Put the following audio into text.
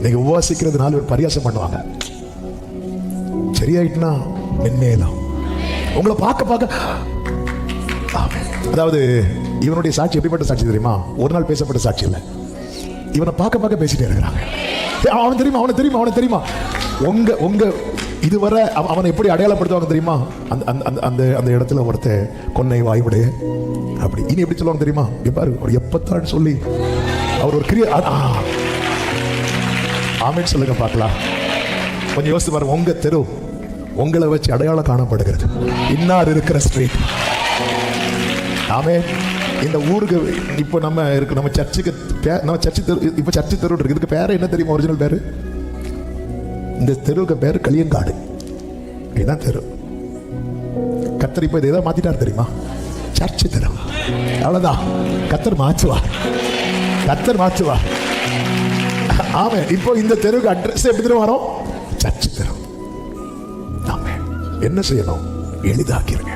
நீங்க உபவாசிக்கிறதுனால ஒரு பரியாசம் பண்ணுவாங்க. சரியாயிட்டுனா மென்மேலும் உங்களை பார்க்க அதாவது இவனுடைய சாட்சி எப்படிப்பட்ட சாட்சி தெரியுமா? ஒரு நாள் பேசப்பட்ட சாட்சி இல்லை. இவனை பார்க்க பேசிட்டே இருக்கிறாங்க. அவன் தெரியுமா, அவனை தெரியுமா, அவனை தெரியுமா. உங்க இதுவரை அவனை எப்படி அடையாளப்படுத்துவாங்க தெரியுமா? அந்த அந்த இடத்துல ஒருத்த கொன்னை வாய்வுடைய அப்படி இனி எப்படி சொல்லுவாங்க தெரியுமா? பாரு ஒரு எப்பத்தான் சொல்லி அவர் ஒரு கிரியா. ஆமென் சொல்லுங்க பார்க்கலாம். கொஞ்சம் யோசித்து பாருங்க. உங்க தெரு உங்களை வச்சு அடையாளம் காணப்படுகிறது. இன்னார் இருக்கிற ஸ்ட்ரீட். ஆமென். இந்த ஊருக்கு இப்போ நம்ம இருக்கு, நம்ம சர்ச்சுக்கு நம்ம சர்ச்சு தெரு, இப்போ சர்ச்சு தெரு இருக்கு. இதுக்கு பேர் என்ன தெரியுமா? ஒரிஜினல் பேரு, இந்த தெருவுக்கு பேர் களியங்காடு. இதுதான் தெரு. கத்தர் இப்போ இதை மாத்திட்டார் தெரியுமா? சர்ச்சு தெரு. அவ்வளவுதான். கத்தர் மாற்றுவார். ஆமென். இப்போ இந்த தெருவுக்கு அட்ரஸ் எப்படி தெரியும் வரும்? சர்ச்சு தெரு. ஆமென். என்ன செய்யணும்? எளிதாக்கிருங்க.